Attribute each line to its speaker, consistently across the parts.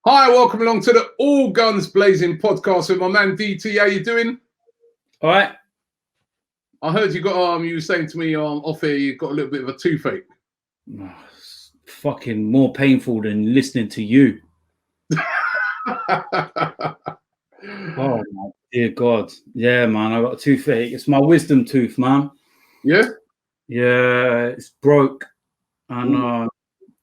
Speaker 1: Hi, welcome along to the All Guns Blazing podcast with my man DT. How you doing?
Speaker 2: All right.
Speaker 1: I heard you got you were saying to me off here you got a little bit of a toothache.
Speaker 2: Oh, it's fucking more painful than listening to you. Oh my dear God. Yeah, man, I got a toothache. It's my wisdom tooth, man.
Speaker 1: Yeah?
Speaker 2: Yeah, it's broke and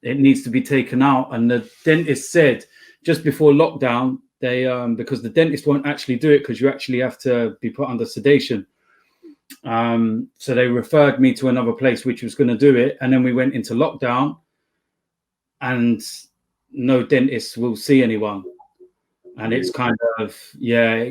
Speaker 2: it needs to be taken out. And the dentist said just before lockdown, they because the dentist won't actually do it because you actually have to be put under sedation. So they referred me to another place which was going to do it, and then we went into lockdown and no dentist will see anyone. And it's kind of, yeah,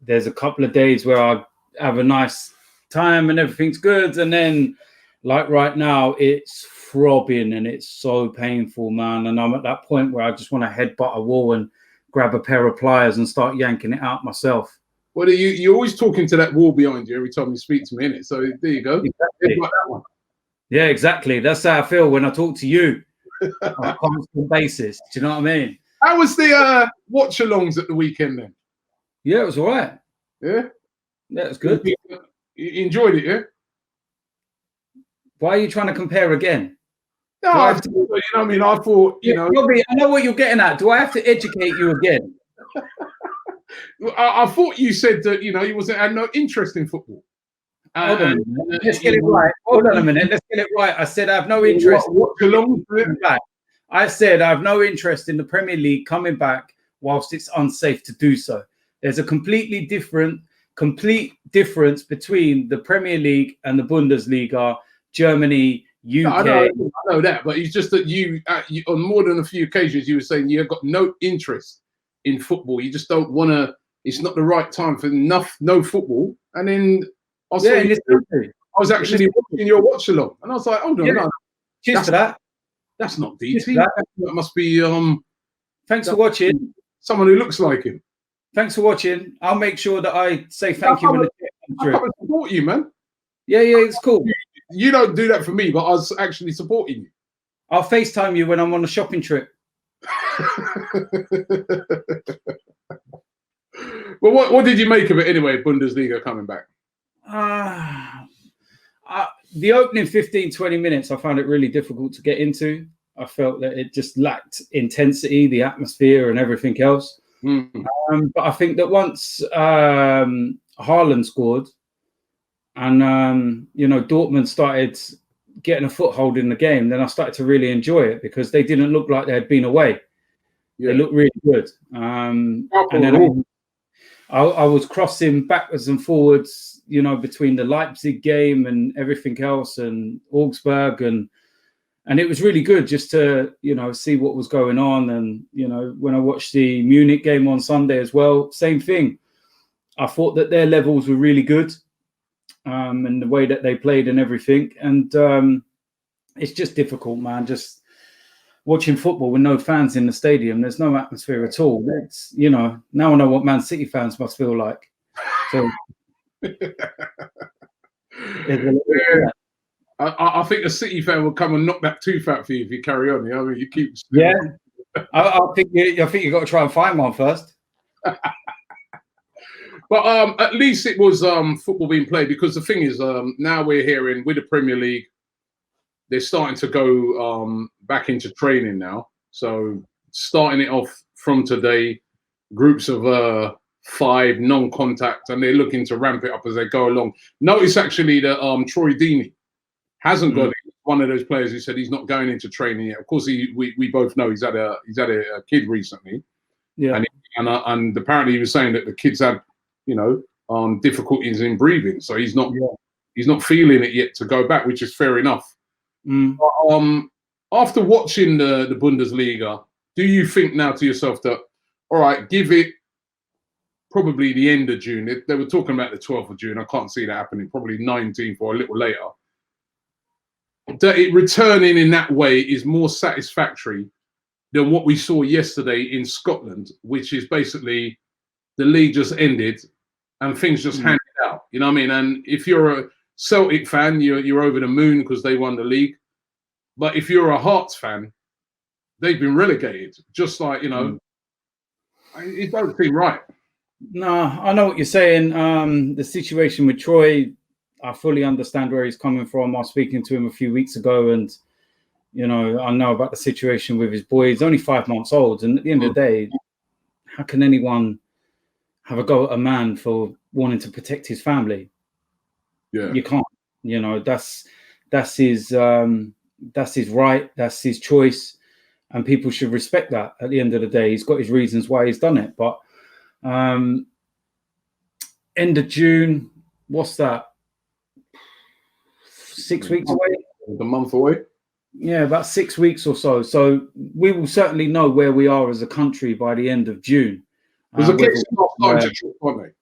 Speaker 2: there's a couple of days where I have a nice time and everything's good, and then like right now it's throbbing and it's so painful, man. And I'm at that point where I just want to headbutt a wall and grab a pair of pliers and start yanking it out myself.
Speaker 1: Well, you're always talking to that wall behind you every time you speak to me, innit? So there you go.
Speaker 2: Exactly.
Speaker 1: Like that one.
Speaker 2: Yeah, exactly. That's how I feel when I talk to you on a constant basis. Do you know what I mean?
Speaker 1: How was the watch-alongs at the weekend then?
Speaker 2: Yeah, it was all right.
Speaker 1: Yeah?
Speaker 2: Yeah, it was good.
Speaker 1: You enjoyed it, yeah?
Speaker 2: Why are you trying to compare again?
Speaker 1: No, you know what I mean? I thought, you know...
Speaker 2: Robbie, I know what you're getting at. Do I have to educate you again?
Speaker 1: I thought you said that, you know, you had no interest in football.
Speaker 2: Hold on a minute. Let's get it right. Hold on a minute. Let's get it right. I said I have no interest. I said I have no interest in the Premier League coming back whilst it's unsafe to do so. There's a complete difference between the Premier League and the Bundesliga, Germany, UK.
Speaker 1: No, I know that, but it's just that you on more than a few occasions you were saying you've got no interest in football. You just don't want to. It's not the right time for no football. And then I was actually watching your watch along, and I was like, hold on, no,
Speaker 2: cheers for that.
Speaker 1: That's not DT. That must be
Speaker 2: Thanks for watching.
Speaker 1: Someone who looks like him.
Speaker 2: Thanks for watching. I'll make sure that I say thank you when
Speaker 1: I support you, man.
Speaker 2: Yeah, it's cool.
Speaker 1: You don't do that for me, but I was actually supporting you.
Speaker 2: I'll FaceTime you when I'm on a shopping trip.
Speaker 1: Well, what did you make of it anyway, Bundesliga coming back?
Speaker 2: The opening 15-20 minutes, I found it really difficult to get into. I felt that it just lacked intensity, the atmosphere and everything else. But I think that once Haaland scored and, you know, Dortmund started getting a foothold in the game, then I started to really enjoy it because they didn't look like they had been away. Yeah. They looked really good. And then I was crossing backwards and forwards, you know, between the Leipzig game and everything else and Augsburg. And it was really good just to, you know, see what was going on. And, you know, when I watched the Munich game on Sunday as well, same thing. I thought that their levels were really good and the way that they played and everything. And it's just difficult, man, just watching football with no fans in the stadium. There's no atmosphere at all. It's, you know, now I know what Man City fans must feel like. So
Speaker 1: I think a City fan will come and knock that tooth out for you if you carry on. You know, I mean, you keep.
Speaker 2: Yeah, I think you got to try and find one first.
Speaker 1: But at least it was football being played, because the thing is, now we're hearing with the Premier League, they're starting to go back into training now. So starting it off from today, groups of 5 non-contact, and they're looking to ramp it up as they go along. Notice actually that Troy Deeney hasn't got it. One of those players who said he's not going into training yet. Of course, we both know he's had a kid recently.
Speaker 2: Yeah,
Speaker 1: and apparently he was saying that the kid's had, you know, difficulties in breathing, so he's not feeling it yet to go back, which is fair enough. But, after watching the Bundesliga, do you think now to yourself that, all right, give it probably the end of June? They were talking about the 12th of June. I can't see that happening. Probably 19th or a little later. That it returning in that way is more satisfactory than what we saw yesterday in Scotland, which is basically the league just ended and things just handed out. You know what I mean? And if you're a Celtic fan, you're over the moon because they won the league. But if you're a Hearts fan, they've been relegated. Just like, you know, it don't seem right.
Speaker 2: No, I know what you're saying. The situation with Troy, I fully understand where he's coming from. I was speaking to him a few weeks ago, and you know, I know about the situation with his boy. He's only 5 months old, and at the end of the day, how can anyone have a go at a man for wanting to protect his family?
Speaker 1: Yeah,
Speaker 2: you can't. You know, that's his right. That's his choice, and people should respect that. At the end of the day, he's got his reasons why he's done it. But end of June, what's that? 6 weeks away.
Speaker 1: A month away.
Speaker 2: Yeah, about 6 weeks or so. So we will certainly know where we are as a country by the end of June.
Speaker 1: There's a case starting to drop, aren't they?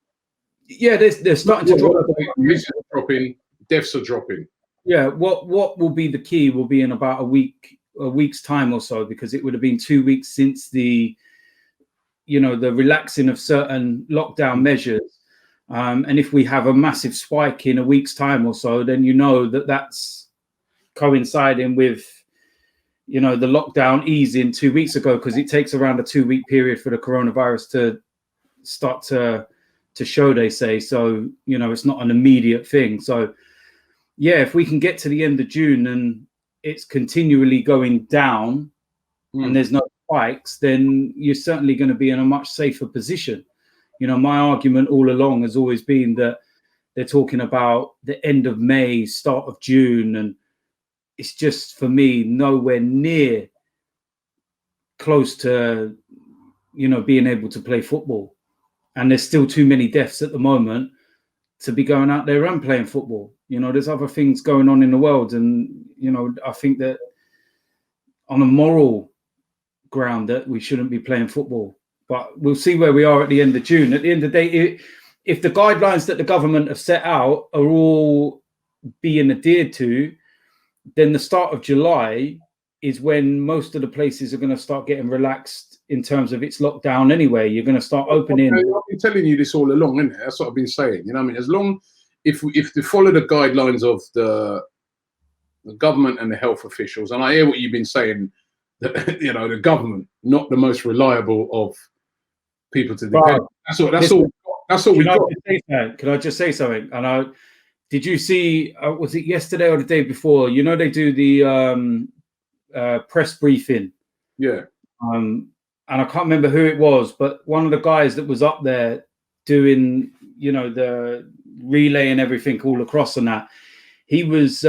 Speaker 2: Yeah, they're starting to drop.
Speaker 1: Cases are dropping, deaths are dropping.
Speaker 2: Yeah, what will be the key will be in about a week's time or so, because it would have been 2 weeks since the relaxing of certain lockdown measures. And if we have a massive spike in a week's time or so, then you know that's coinciding with, you know, the lockdown easing 2 weeks ago, because it takes around a 2-week period for the coronavirus to start to show, they say. So, you know, it's not an immediate thing. So, yeah, if we can get to the end of June and it's continually going down and there's no spikes, then you're certainly going to be in a much safer position. You know, my argument all along has always been that they're talking about the end of May, start of June, and it's just, for me, nowhere near close to, you know, being able to play football. And there's still too many deaths at the moment to be going out there and playing football. You know, there's other things going on in the world. And, you know, I think that on a moral ground that we shouldn't be playing football. But we'll see where we are at the end of June. At the end of the day, if the guidelines that the government have set out are all being adhered to, then the start of July is when most of the places are going to start getting relaxed in terms of its lockdown anyway. You're going to start opening.
Speaker 1: I've been telling you this all along, isn't it? That's what I've been saying. You know what I mean? As long, if they follow the guidelines of the government and the health officials, and I hear what you've been saying, that, you know, the government, not the most reliable of people to depend. That's all we got.
Speaker 2: Can I just say something? And did you see, was it yesterday or the day before? You know, they do the press briefing.
Speaker 1: Yeah.
Speaker 2: And I can't remember who it was, but one of the guys that was up there doing, you know, the relay and everything all across on that, he was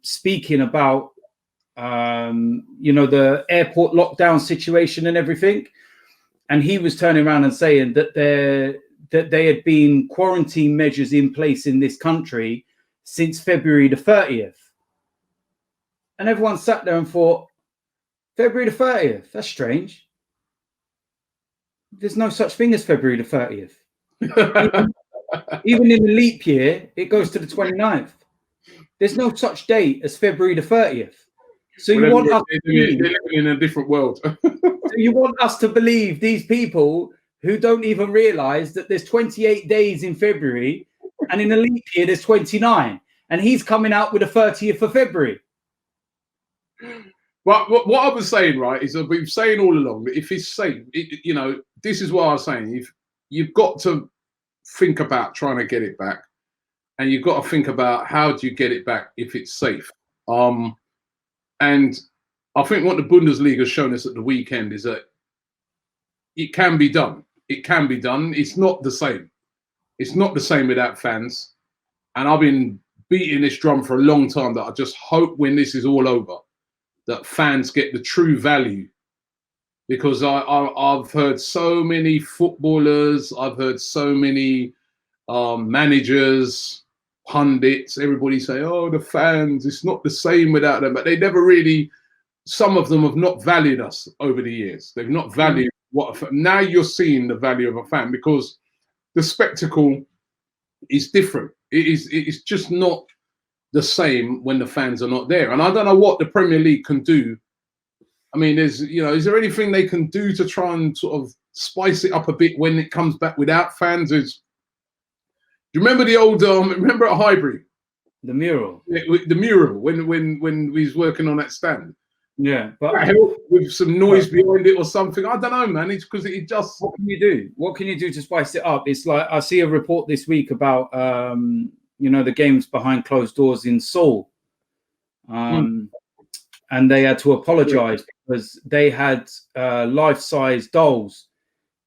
Speaker 2: speaking about, you know, the airport lockdown situation and everything. And he was turning around and saying that they had been quarantine measures in place in this country since February the 30th. And everyone sat there and thought, February the 30th, that's strange. There's no such thing as February the 30th. Even in the leap year, it goes to the 29th. There's no such date as February the 30th. So you want us to believe,
Speaker 1: they're living in a different world.
Speaker 2: so you want us to believe these people who don't even realize that there's 28 days in February, and in a leap year there's 29, and he's coming out with the 30th of February.
Speaker 1: But what I was saying, right, is that we've saying all along that if it's safe, you know, this is what I was saying. You've got to think about trying to get it back, and you've got to think about how do you get it back if it's safe. And I think what the Bundesliga has shown us at the weekend is that it can be done. It can be done. It's not the same. It's not the same without fans. And I've been beating this drum for a long time that I just hope when this is all over that fans get the true value. Because I've heard so many footballers, I've heard so many managers, pundits, everybody say, oh, the fans, it's not the same without them. But they never really, some of them have not valued us over the years. They've not valued now you're seeing the value of a fan, because the spectacle is different. It's just not the same when the fans are not there. And I don't know what the Premier League can do. I mean, is there anything they can do to try and sort of spice it up a bit when it comes back without fans? Do you remember the old, remember at Highbury?
Speaker 2: The mural.
Speaker 1: The mural, when we was working on that stand.
Speaker 2: Yeah, but
Speaker 1: with some noise behind it or something. I don't know, man. It's because it just.
Speaker 2: What can you do? What can you do to spice it up? It's like I see a report this week about the games behind closed doors in Seoul, and they had to apologize because they had life-size dolls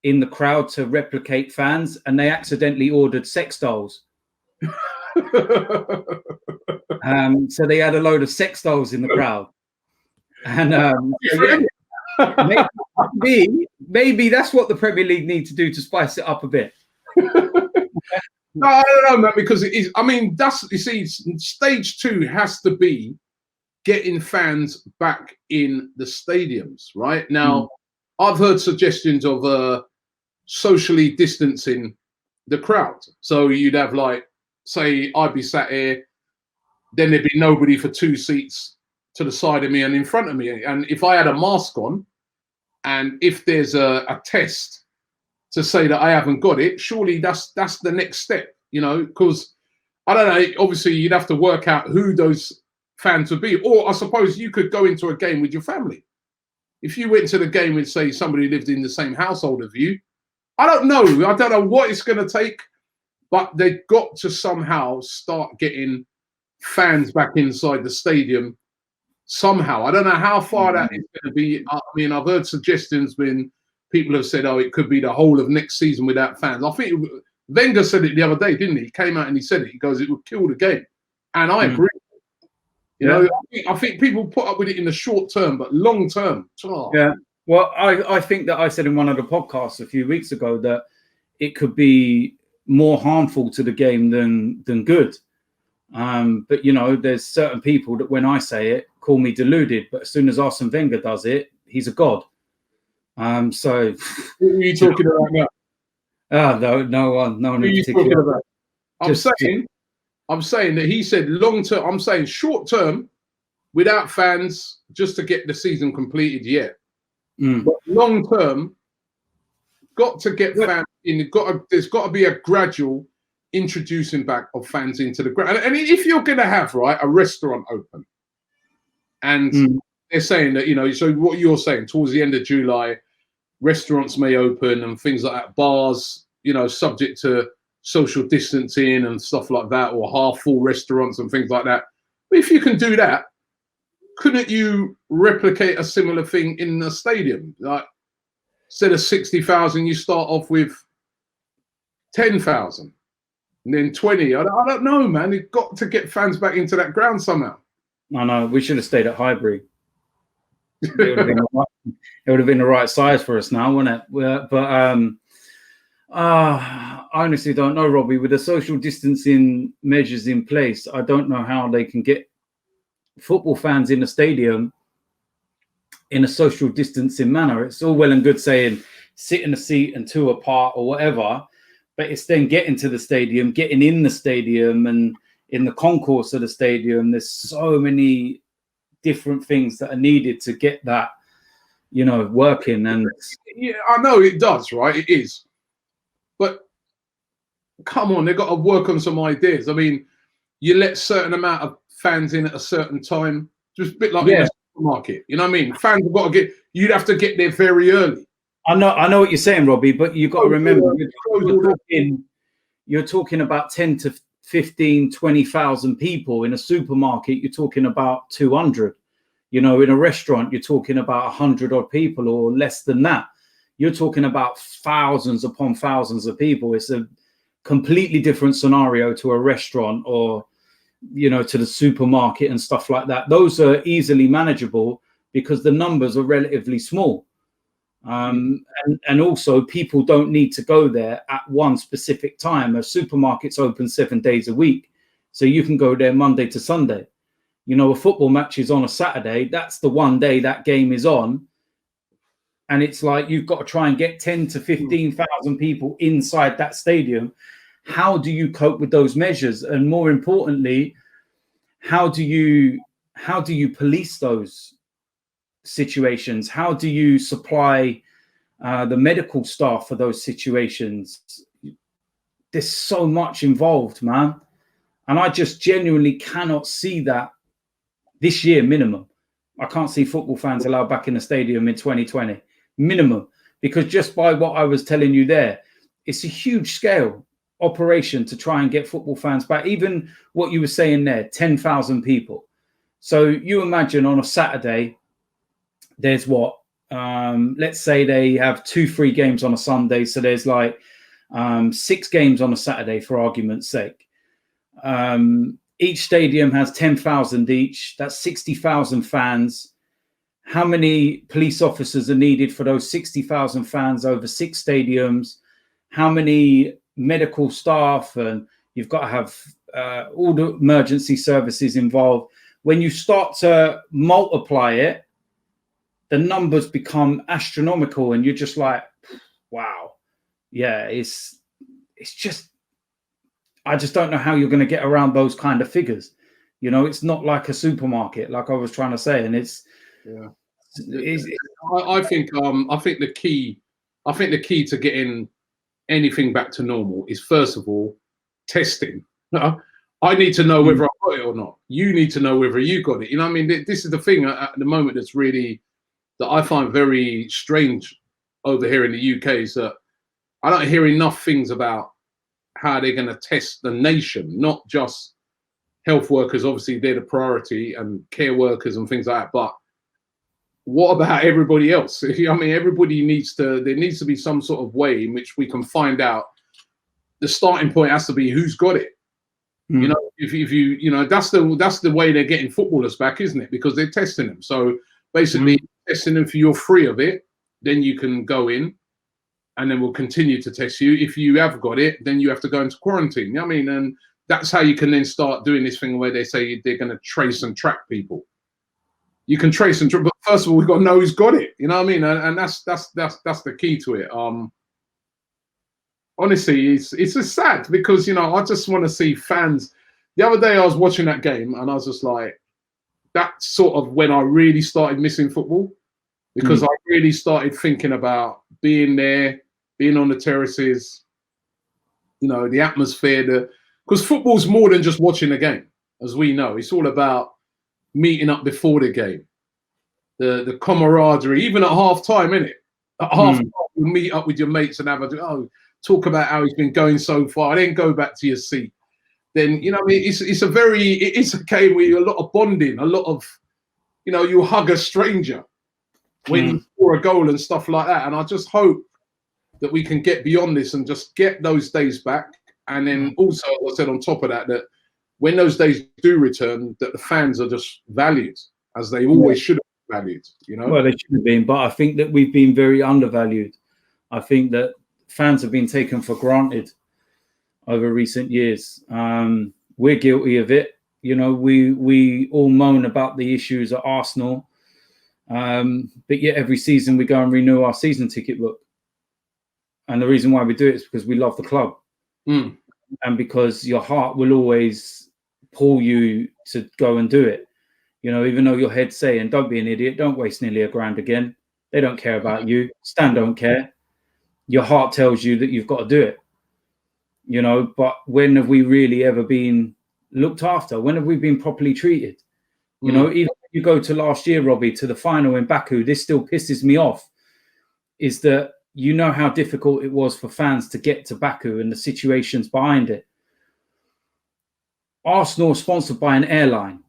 Speaker 2: in the crowd to replicate fans, and they accidentally ordered sex dolls. So they had a load of sex dolls in the crowd. And maybe that's what the Premier League need to do to spice it up a bit.
Speaker 1: No, I don't know, man, because it is. I mean, you see, stage 2 has to be getting fans back in the stadiums, right? Now, I've heard suggestions of socially distancing the crowd. So you'd have, like, say, I'd be sat here, then there'd be nobody for 2 seats to the side of me and in front of me. And if I had a mask on, and if there's a test to say that I haven't got it, surely that's the next step, because I don't know, obviously you'd have to work out who those fans would be. Or I suppose you could go into a game with your family. If you went to the game with, say, somebody lived in the same household of you, I don't know what it's going to take, but they've got to somehow start getting fans back inside the stadium somehow. I don't know how far that is going to be. I mean, I've heard suggestions when people have said, it could be the whole of next season without fans. I think Wenger said it the other day, didn't he? He came out and he said it. He goes, it would kill the game. And I agree. I think people put up with it in the short term, but long term.
Speaker 2: Yeah. Well, I think that I said in one of the podcasts a few weeks ago that it could be more harmful to the game than good. But there's certain people that when I say it call me deluded, but as soon as Arsene Wenger does it, he's a god. So
Speaker 1: what are you talking about now?
Speaker 2: No one in particular.
Speaker 1: I'm saying that he said long term. I'm saying short term, without fans, just to get the season completed. Yeah, but long term, got to get fans in. There's got to be a gradual introducing back of fans into the ground. And if you're going to have a restaurant open, and they're saying that so what you're saying towards the end of July, restaurants may open and things like that, bars, subject to social distancing and stuff like that, or half full restaurants and things like that. But if you can do that, couldn't you replicate a similar thing in the stadium? Like, instead of 60,000, you start off with 10,000 and then 20. I don't know, man. You've got to get fans back into that ground somehow.
Speaker 2: I know. We should have stayed at Highbury. It would have been the right size for us now, wouldn't it? But I honestly don't know, Robbie. With the social distancing measures in place, I don't know how they can get football fans in the stadium in a social distancing manner. It's all well and good saying sit in a seat and 2 apart or whatever, but it's then getting to the stadium, getting in the stadium and in the concourse of the stadium. There's so many different things that are needed to get that, working. And
Speaker 1: yeah, I know it does, right? It is. But come on, they've got to work on some ideas. I mean, you let certain amount of fans in at a certain time, just a bit like in a supermarket. You know what I mean? Fans have got to you'd have to get there very early.
Speaker 2: I know what you're saying, Robbie, but you've got to remember you're talking about 10 to 15, 20,000 people. In a supermarket, you're talking about 200. In a restaurant, you're talking about 100 odd people or less than that. You're talking about thousands upon thousands of people. It's a completely different scenario to a restaurant or, to the supermarket and stuff like that. Those are easily manageable because the numbers are relatively small. And also people don't need to go there at one specific time. A supermarket's open 7 days a week. So you can go there Monday to Sunday. A football match is on a Saturday. That's the one day that game is on. And it's like you've got to try and get 10 to 15,000 people inside that stadium. How do you cope with those measures? And more importantly, how do you police those situations? How do you supply the medical staff for those situations? There's so much involved, man. And I just genuinely cannot see that this year minimum. I can't see football fans allowed back in the stadium in 2020, minimum, because just by what I was telling you there, it's a huge scale operation to try and get football fans back. Even what you were saying there, 10,000 people. So you imagine on a Saturday, there's what, let's say they have 2-3 games on a Sunday. So there's like 6 games on a Saturday, for argument's sake. Each stadium has 10,000 each. That's 60,000 fans. How many police officers are needed for those 60,000 fans over 6 stadiums? How many medical staff? And you've got to have all the emergency services involved. When you start to multiply it, the numbers become astronomical, and you're just like, wow. Yeah, it's just, I just don't know how you're going to get around those kind of figures. You know, it's not like a supermarket, like I was trying to say, and it's.
Speaker 1: Yeah, I think the key to getting anything back to normal is, first of all, testing. I need to know whether I got it or not. You need to know whether you got it. You know what I mean? This is the thing at the moment that's really, that I find very strange over here in the UK, is that I don't hear enough things about how they're going to test the nation, not just health workers. Obviously, they're the priority, and care workers and things like that. But what about everybody else? I mean, everybody needs to, there needs to be some sort of way in which we can find out. The starting point has to be who's got it. You know, if you, you know, that's the way they're getting footballers back, isn't it? Because they're testing them. So basically testing them for you're free of it, then you can go in, and then we'll continue to test you. If you have got it, then you have to go into quarantine. You know what I mean? And that's how you can then start doing this thing where they say they're going to trace and track people. You can trace and track, but first of all, we've got to know who's got it. You know what I mean? And that's the key to it. Honestly, it's just sad, because, you know, I just want to see fans. The other day I was watching that game, and I was just like, that's sort of when I really started missing football, because I really started thinking about being there, being on the terraces, you know, the atmosphere, because football's more than just watching a game, as we know. It's all about meeting up before the game, the camaraderie, even at half time, innit? At half time, you meet up with your mates and talk about how he's been going so far, then go back to your seat. Then, you know, I mean, it's a game where a lot of bonding, a lot of, you know, you hug a stranger when you score a goal and stuff like that. And I just hope that we can get beyond this and just get those days back. And then also, as I said, on top of that, that when those days do return, that the fans are just valued as they always should have been valued, you know?
Speaker 2: Well, they should have been, but I think that we've been very undervalued. I think that fans have been taken for granted over recent years. We're guilty of it. You know, we all moan about the issues at Arsenal, but yet every season we go and renew our season ticket book. And the reason why we do it is because we love the club. And because your heart will always pull you to go and do it. You know, even though your head's saying, don't be an idiot, don't waste nearly £1,000 again. They don't care about you. Stan don't care. Your heart tells you that you've got to do it. You know, but when have we really ever been looked after? When have we been properly treated? You know, even if you go to last year, Robbie, to the final in Baku, this still pisses me off, is that you know how difficult it was for fans to get to Baku and the situations behind it. Arsenal is sponsored by an airline,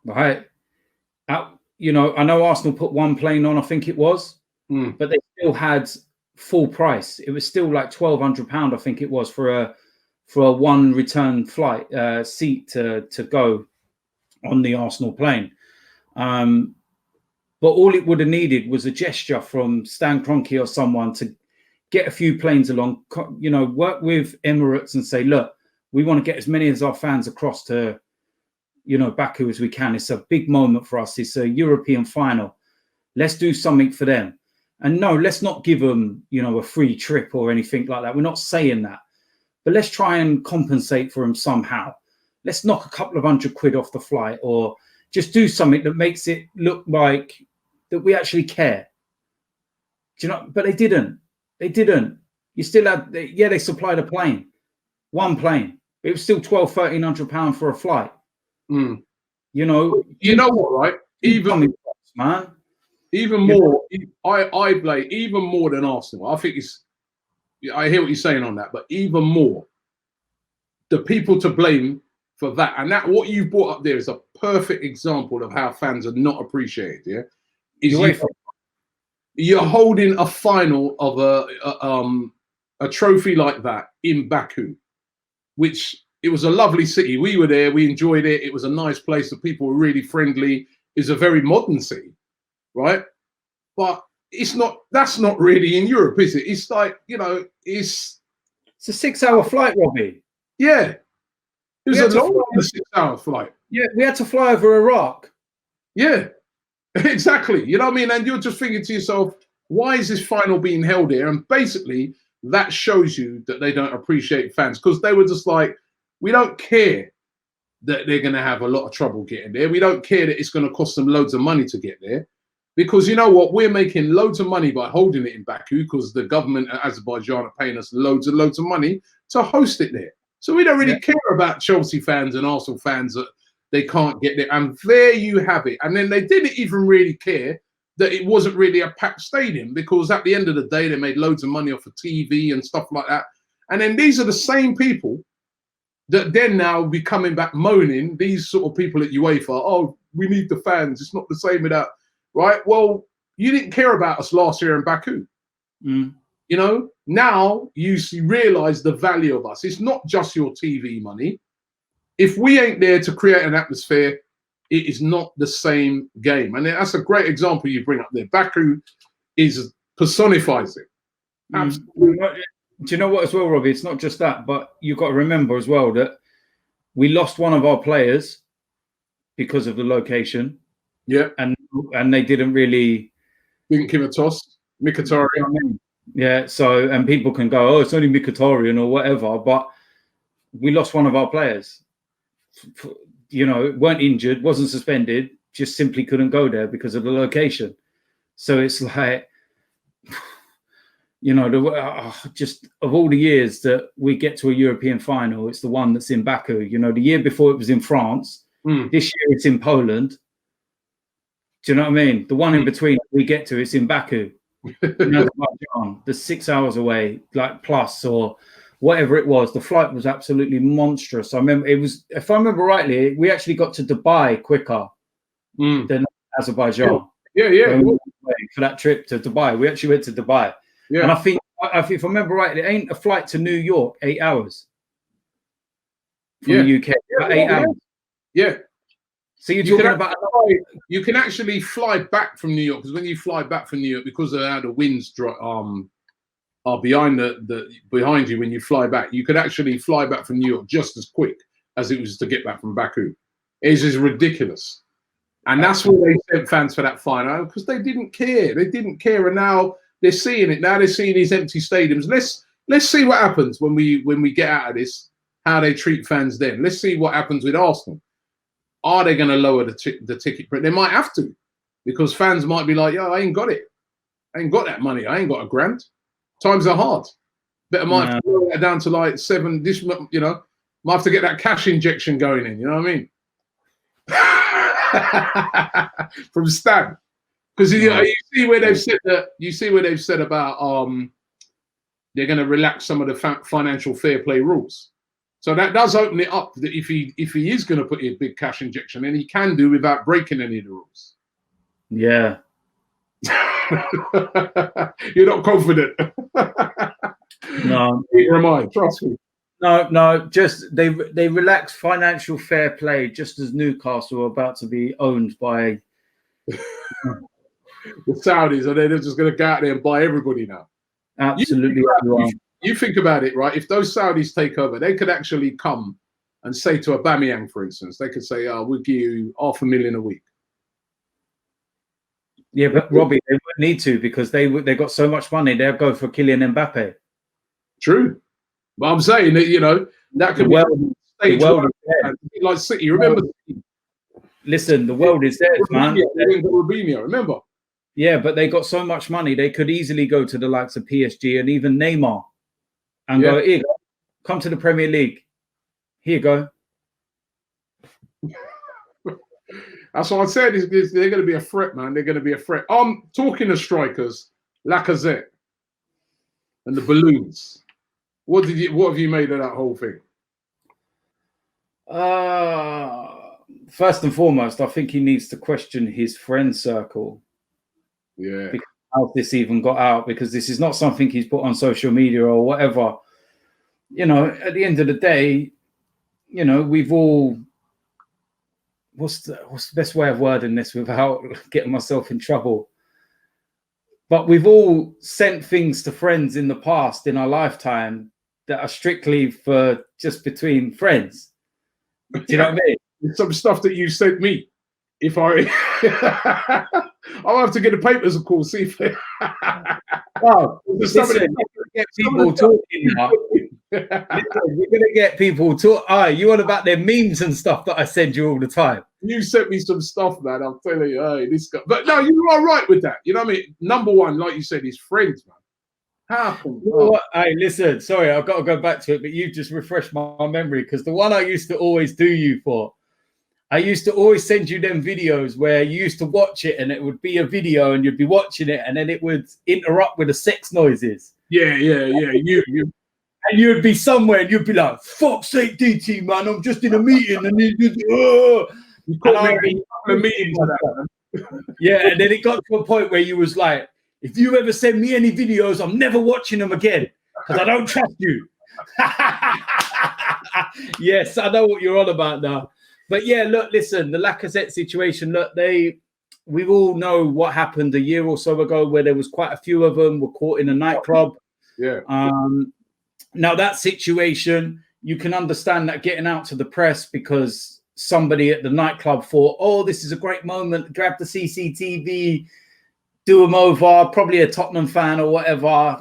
Speaker 2: right? You know, I know Arsenal put one plane on, I think it was, but they still had full price. It was still like £1,200, I think it was, for a one return flight seat to go on the Arsenal plane. But all it would have needed was a gesture from Stan Kroenke or someone to get a few planes along, you know, work with Emirates and say, look, we want to get as many of our fans across to, you know, Baku as we can. It's a big moment for us. It's a European final. Let's do something for them. And no, let's not give them, you know, a free trip or anything like that. We're not saying that. But let's try and compensate for them somehow. Let's knock a couple of £100 off the flight, or just do something that makes it look like that we actually care. Do you know? But they didn't. They didn't. You still had, they supplied a plane, one plane. It was still £1,200–1,300 for a flight. You know
Speaker 1: what, right? Even more, I blame even more than Arsenal. I think I hear what you're saying on that, but even more, the people to blame for that, and that what you brought up there is a perfect example of how fans are not appreciated. Yeah, you're holding a final of a trophy like that in Baku, which it was a lovely city. We were there, we enjoyed it. It was a nice place. The people were really friendly. It's a very modern city, right? But it's not. That's not really in Europe, is it? It's like, you know, it's
Speaker 2: a 6-hour flight, Robbie.
Speaker 1: Yeah, it was a long 6-hour flight.
Speaker 2: Yeah, we had to fly over Iraq.
Speaker 1: Yeah, exactly. You know what I mean? And you're just thinking to yourself, why is this final being held here? And basically, that shows you that they don't appreciate fans, because they were just like, we don't care that they're going to have a lot of trouble getting there. We don't care that it's going to cost them loads of money to get there. Because you know what? We're making loads of money by holding it in Baku, because the government of Azerbaijan are paying us loads and loads of money to host it there. So we don't really care about Chelsea fans and Arsenal fans that they can't get there. And there you have it. And then they didn't even really care that it wasn't really a packed stadium, because at the end of the day, they made loads of money off of TV and stuff like that. And then these are the same people that then now be coming back moaning, these sort of people at UEFA, oh, we need the fans. It's not the same without, right? Well, you didn't care about us last year in Baku. You know, now you realize the value of us. It's not just your TV money. If we ain't there to create an atmosphere, it is not the same game. And that's a great example you bring up there. Baku personifies it. Absolutely.
Speaker 2: Do you know what as well, Robbie? It's not just that, but you've got to remember as well that we lost one of our players because of the location.
Speaker 1: Yeah.
Speaker 2: And they didn't
Speaker 1: give a toss. Mkhitaryan.
Speaker 2: Yeah, so, and people can go, oh, it's only Mkhitaryan or whatever, but we lost one of our players. You know, weren't injured, wasn't suspended, just simply couldn't go there because of the location. So it's like, you know, just of all the years that we get to a European final, it's the one that's in Baku. You know, the year before it was in France. This year it's in Poland. Do you know what I mean? The one in between we get to, it's in Baku. The 6 hours away, like plus or whatever it was. The flight was absolutely monstrous. I remember it was, if I remember rightly, we actually got to Dubai quicker than Azerbaijan.
Speaker 1: Yeah.
Speaker 2: For that trip to Dubai, we actually went to Dubai. Yeah. And I think, if I remember rightly, it ain't a flight to New York 8 hours from the UK. 8 hours.
Speaker 1: Yeah.
Speaker 2: So you're talking about
Speaker 1: you can actually fly back from New York, because when you fly back from New York, because of how the winds are behind behind you when you fly back, you could actually fly back from New York just as quick as it was to get back from Baku. It is ridiculous, and that's why they sent fans for that final, because they didn't care. They didn't care, and now they're seeing it. Now they're seeing these empty stadiums. Let's see what happens when we get out of this. How they treat fans then. Let's see what happens with Arsenal. Are they going to lower the ticket price? They might have to, because fans might be like, yo, I ain't got it. I ain't got that money. I ain't got £1,000. Times are hard. Better might have to lower that down to like 7. This, you know, might have to get that cash injection going in. You know what I mean? From Stan. Because you see where they've said that. You see where they've said about they're going to relax some of the financial fair play rules. So that does open it up that if he is going to put a big cash injection in, he can do without breaking any of the rules.
Speaker 2: Yeah.
Speaker 1: You're not confident.
Speaker 2: No.
Speaker 1: Neither am I, trust me.
Speaker 2: No, just they relaxed financial fair play just as Newcastle are about to be owned by
Speaker 1: the Saudis, and they're just going to go out there and buy everybody now.
Speaker 2: Absolutely.
Speaker 1: You think about it, right? If those Saudis take over, they could actually come and say to Aubameyang, for instance, they could say, we'll give you $500,000 a week.
Speaker 2: Yeah, but Robbie, they wouldn't need to, because they got so much money. They'll go for Kylian Mbappe.
Speaker 1: True. But I'm saying that, you know, that could be like City. Remember?
Speaker 2: Listen, the world is theirs, man.
Speaker 1: Robinho, remember?
Speaker 2: Yeah, but they got so much money, they could easily go to the likes of PSG and even Neymar and go, here, come to the Premier League. Here you go.
Speaker 1: That's what I said. They're going to be a threat, man. They're going to be a threat. Talking of strikers, Lacazette and the balloons. What have you made of that whole thing?
Speaker 2: First and foremost, I think he needs to question his friend circle.
Speaker 1: Yeah.
Speaker 2: Because how this even got out, because this is not something he's put on social media or whatever. You know, at the end of the day, you know, we've all, what's the best way of wording this without getting myself in trouble? But we've all sent things to friends in the past in our lifetime that are strictly for just between friends. Do you know what I mean?
Speaker 1: Some stuff that you sent me. If I, I'll have to get the papers, of course. See if
Speaker 2: well, listen, get people talking now. We're gonna get people talk. You on about their memes and stuff that I send you all the time.
Speaker 1: You sent me some stuff, man. I'm telling you, hey, this guy. But no, you are right with that. You know what I mean? Number one, like you said, is friends, man. How?
Speaker 2: Hey, listen. Sorry, I've got to go back to it, but you just refreshed my memory, because the one I used to always do you for. I used to always send you them videos where you used to watch it and it would be a video and you'd be watching it and then it would interrupt with the sex noises.
Speaker 1: Yeah. You.
Speaker 2: And you'd be somewhere and you'd be like, fuck's sake, DT, man, I'm just in a meeting. And you
Speaker 1: caught me in a meeting for that, man.
Speaker 2: Yeah, and then it got to a point where you was like, if you ever send me any videos, I'm never watching them again because I don't trust you. Yes, I know what you're on about now. But yeah, look, listen, the Lacazette situation, look, we all know what happened a year or so ago where there was quite a few of them were caught in a nightclub.
Speaker 1: Yeah.
Speaker 2: Now that situation, you can understand that getting out to the press because somebody at the nightclub thought, oh, this is a great moment, grab the CCTV, do them over, probably a Tottenham fan or whatever.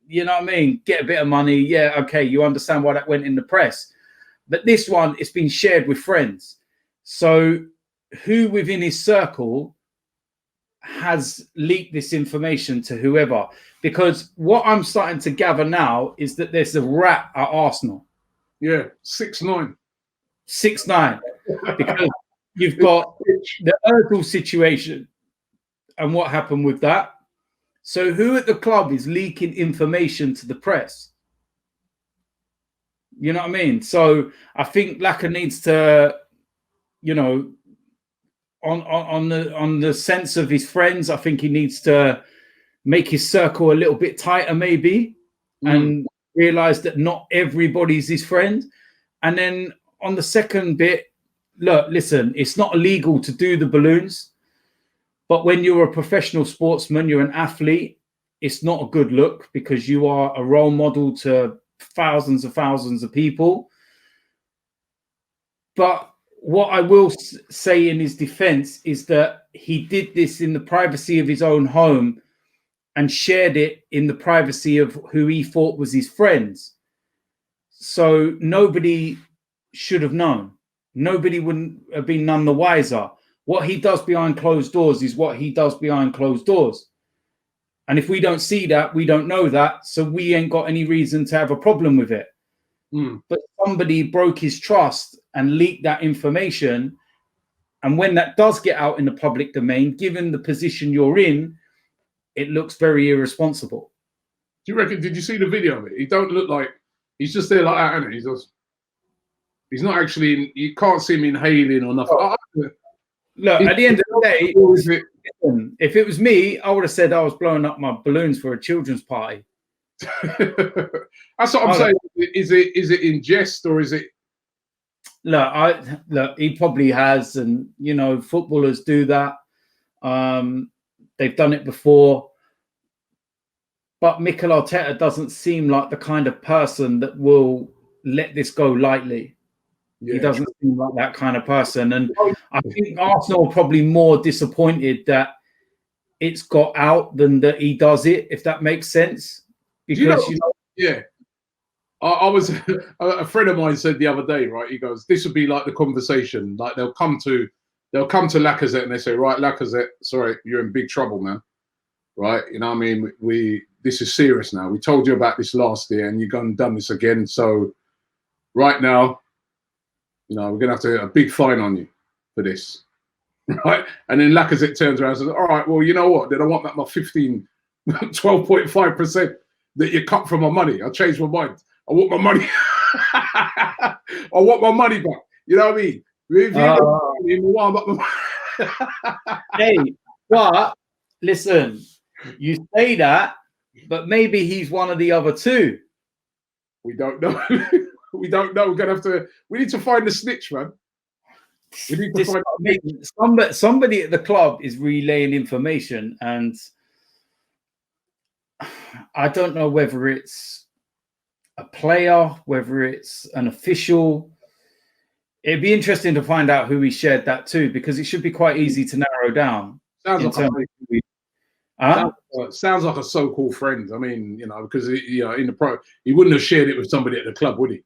Speaker 2: You know what I mean? Get a bit of money. Yeah, okay, you understand why that went in the press. But this one, it's been shared with friends. So who within his circle has leaked this information to whoever? Because what I'm starting to gather now is that there's a rat at Arsenal.
Speaker 1: Yeah, 6'9".
Speaker 2: 6'9". Because you've got the Erdl situation and what happened with that. So who at the club is leaking information to the press? You know what I mean? So I think Laka needs to, you know, on the sense of his friends, I think he needs to make his circle a little bit tighter, maybe, and realize that not everybody's his friend. And then on the second bit, look, listen, it's not illegal to do the balloons, but when you're a professional sportsman, you're an athlete, it's not a good look because you are a role model to thousands of people. But what I will say in his defense is that he did this in the privacy of his own home and shared it in the privacy of who he thought was his friends. So nobody should have known. Nobody wouldn't have been none the wiser. What he does behind closed doors is what he does behind closed doors. And if we don't see that, we don't know that. So we ain't got any reason to have a problem with it. But somebody broke his trust and leaked that information. And when that does get out in the public domain, given the position you're in, it looks very irresponsible.
Speaker 1: Do you reckon, did you see the video of it? He don't look like, he's just there like that, isn't he? He's not actually, you can't see him inhaling or nothing.
Speaker 2: Look, at the end of the day, if it was me, I would have said I was blowing up my balloons for a children's party.
Speaker 1: That's what I'm saying. Is it in jest or is it?
Speaker 2: Look, he probably has, and you know, footballers do that. They've done it before. But Mikel Arteta doesn't seem like the kind of person that will let this go lightly. Yeah, he doesn't seem like that kind of person. And I think Arsenal are probably more disappointed that it's got out than that he does it, if that makes sense. Because,
Speaker 1: yeah. I was a friend of mine said the other day, right? He goes, this would be like the conversation. Like they'll come to Lacazette and they say, right, Lacazette, sorry, you're in big trouble, man. Right? You know what I mean? This is serious now. We told you about this last year and you've gone and done this again. So right now, you know, we're going to have to get a big fine on you for this. right? And then Lacazette turns around and says, all right, well, you know what? Then I want that my 12.5% that you cut from my money. I changed my mind. I want my money. I want my money back. You know what I mean?
Speaker 2: Hey, but listen, you say that, but maybe he's one of the other two.
Speaker 1: We don't know. We don't know. We need to find the snitch, man. We need to
Speaker 2: find somebody at the club is relaying information, and I don't know whether it's a player, whether it's an official. It'd be interesting to find out who he shared that to, because it should be quite easy to narrow down.
Speaker 1: Sounds like a so-called friend. I mean, you know, because he wouldn't have shared it with somebody at the club, would he?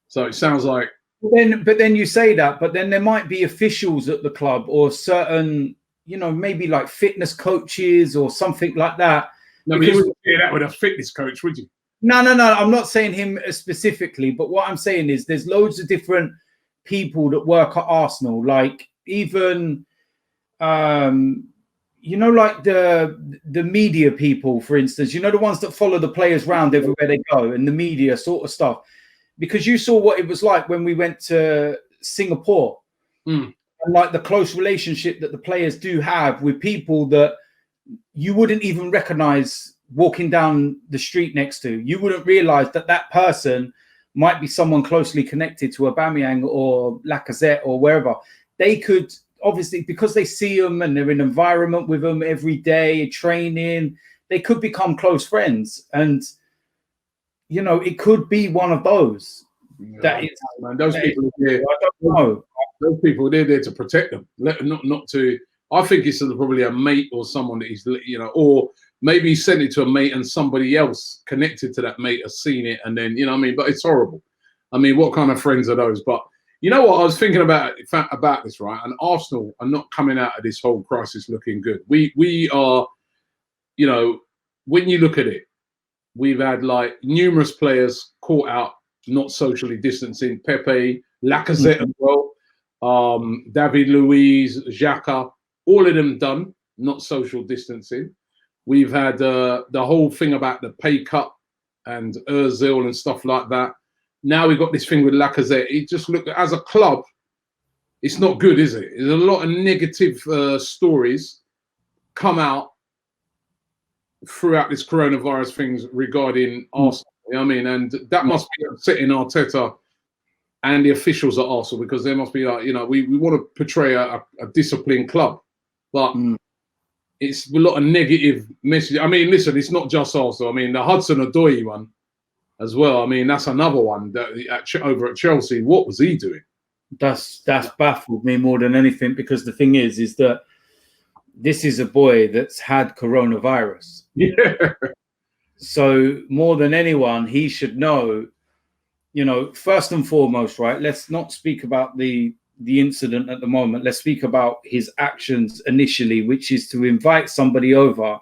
Speaker 1: So it sounds like.
Speaker 2: But then you say that, but then there might be officials at the club or certain, you know, maybe like fitness coaches or something like that.
Speaker 1: No, but you wouldn't share that with a fitness coach, would you?
Speaker 2: No. I'm not saying him specifically, but what I'm saying is there's loads of different people that work at Arsenal, like even you know, like the media people, for instance, you know, the ones that follow the players around everywhere they go, and the media sort of stuff, because you saw what it was like when we went to Singapore, and like the close relationship that the players do have with people that you wouldn't even recognize walking down the street next to. You wouldn't realize that that person might be someone closely connected to Aubameyang or Lacazette or wherever. They could, obviously, because they see them and they're in an environment with them every day, training, they could become close friends. And, you know, it could be one of those.
Speaker 1: Yeah, man, those people are there. I don't know. Those people, they're there to protect them. Not to. I think it's probably a mate or someone that he's, you know, or maybe he sent it to a mate and somebody else connected to that mate has seen it, and then, you know what I mean? But it's horrible. I mean, what kind of friends are those? But you know what? I was thinking about this, right? And Arsenal are not coming out of this whole crisis looking good. We are, you know, when you look at it, we've had like numerous players caught out not socially distancing. Pepe, Lacazette as well, David Luiz, Xhaka, all of them done, not social distancing. We've had the whole thing about the pay cut and Ozil and stuff like that. Now we've got this thing with Lacazette. It just looked, as a club, it's not good, is it? There's a lot of negative stories come out throughout this coronavirus things regarding Arsenal. You know what I mean? And that must be upsetting Arteta and the officials at Arsenal, because they must be like, you know, we want to portray a disciplined club, but it's a lot of negative message. I mean, listen, it's not just Arsenal. I mean, the Hudson-Odoi one as well. I mean, that's another one that over at Chelsea. What was he doing?
Speaker 2: That's baffled me more than anything, because the thing is that this is a boy that's had coronavirus.
Speaker 1: Yeah.
Speaker 2: So more than anyone, he should know, you know, first and foremost, right? Let's not speak about the incident at the moment. Let's speak about his actions initially, which is to invite somebody over,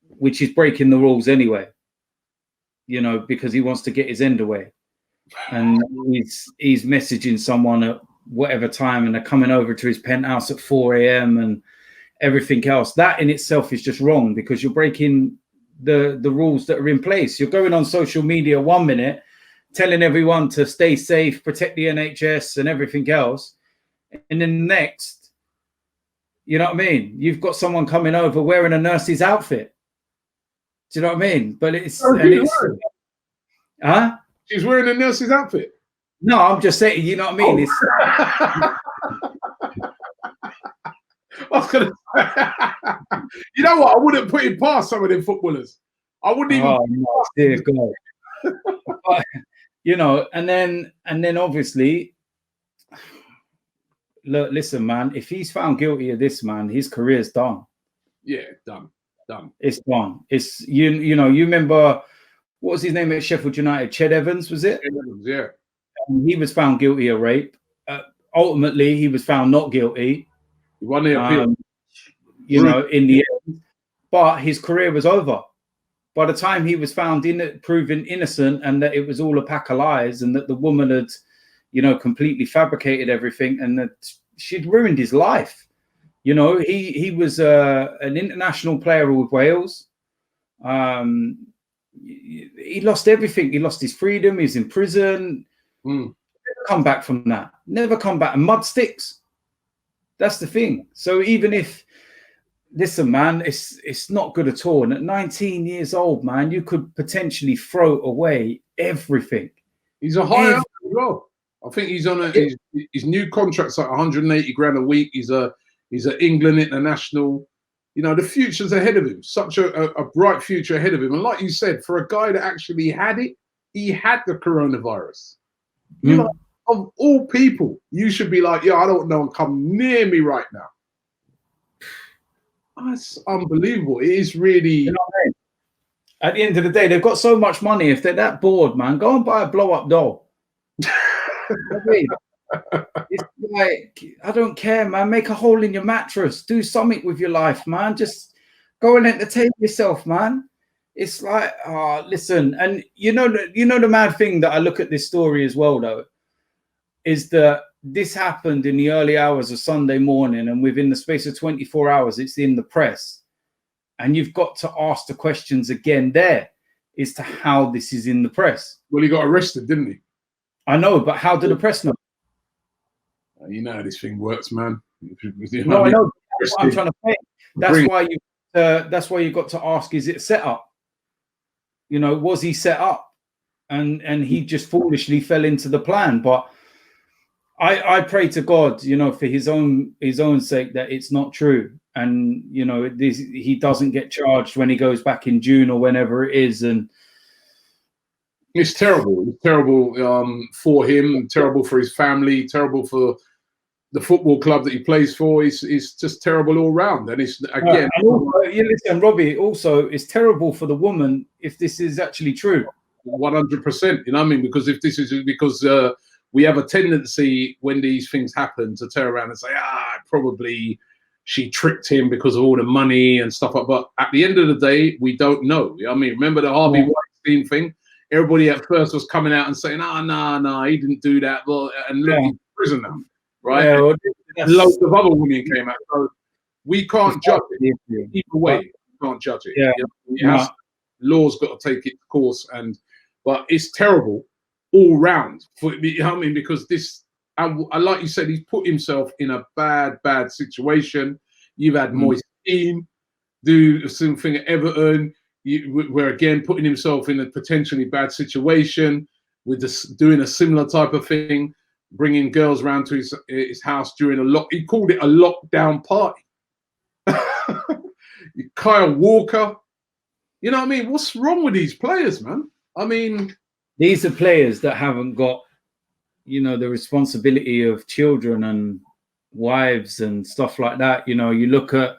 Speaker 2: which is breaking the rules anyway, you know, because he wants to get his end away. And he's messaging someone at whatever time, and they're coming over to his penthouse at 4 a.m. and everything else. That in itself is just wrong, because you're breaking the rules that are in place. You're going on social media 1 minute telling everyone to stay safe, protect the NHS and everything else, and then next, you know what I mean, you've got someone coming over wearing a nurse's outfit. Do you know what I mean? But it's
Speaker 1: she's wearing a nurse's outfit.
Speaker 2: No, I'm just saying, you know what I mean? It's
Speaker 1: I was gonna you know what? I wouldn't put it past some of them footballers. I wouldn't even.
Speaker 2: Oh, no, dear God. But, you know, and then obviously, look, listen, man. If he's found guilty of this, man, his career's done.
Speaker 1: Yeah, done.
Speaker 2: It's done. It's you know. You remember what was his name at Sheffield United? Ched Evans, was it?
Speaker 1: Evans, yeah.
Speaker 2: He was found guilty of rape. Ultimately, he was found not guilty.
Speaker 1: He won the appeal.
Speaker 2: You know, in the end, but his career was over. By the time he was found proven innocent, and that it was all a pack of lies, and that the woman had, you know, completely fabricated everything, and that she'd ruined his life. You know, he was an international player with Wales. He lost everything. He lost his freedom. He was in prison. Never come back from that. Never come back. And mud sticks. That's the thing. So even if, listen, man, it's not good at all. And at 19 years old, man, you could potentially throw away everything.
Speaker 1: He's a high as well. I think he's on his new contract's like 180 grand a week. He's an England international. You know, the future's ahead of him. Such a bright future ahead of him. And like you said, for a guy that actually had it, he had the coronavirus. You know, of all people, you should be like, yeah, I don't want no one come near me right now. That's unbelievable. It is really.
Speaker 2: You know what I mean? At the end of the day, they've got so much money. If they're that bored, man, go and buy a blow-up doll. It's like, I don't care, man. Make a hole in your mattress. Do something with your life, man. Just go and entertain yourself, man. It's like, listen, and you know the mad thing that I look at this story as well, though, is that this happened in the early hours of Sunday morning, and within the space of 24 hours, it's in the press. And you've got to ask the questions again there as to how this is in the press.
Speaker 1: Well, he got arrested, didn't he?
Speaker 2: I know, but how did the press know?
Speaker 1: You know how this thing works, man.
Speaker 2: No, I know. That's what I'm trying to say. That's why you got to ask: is it set up? You know, was he set up, and he just foolishly fell into the plan? But I pray to God, you know, for his own sake, that it's not true, and you know, he doesn't get charged when he goes back in June or whenever it is, and.
Speaker 1: It's terrible. It's terrible for him, terrible for his family, terrible for the football club that he plays for. It's just terrible all round. And it's, again...
Speaker 2: listen, Robbie, also, it's terrible for the woman if this is actually true.
Speaker 1: 100%, you know what I mean? Because if this is... Because we have a tendency when these things happen to turn around and say, probably she tricked him because of all the money and stuff like that. But at the end of the day, we don't know. You know what I mean? Remember the Harvey Weinstein thing? Everybody at first was coming out and saying, no, he didn't do that. Well, and look, he's in prison now, right? Yeah, well, loads of other women came out. So we can't judge it. Either way, we can't judge it.
Speaker 2: Yeah.
Speaker 1: You know, law's got to take its course. But it's terrible all round. You know what I mean? Because this, like you said, he's put himself in a bad situation. You've had Moisteen do something at Everton. We're again putting himself in a potentially bad situation with this, doing a similar type of thing, bringing girls around to his house during he called it a lockdown party. Kyle Walker, you know what I mean? What's wrong with these players, man? I mean,
Speaker 2: these are players that haven't got, you know, the responsibility of children and wives and stuff like that. You know, you look at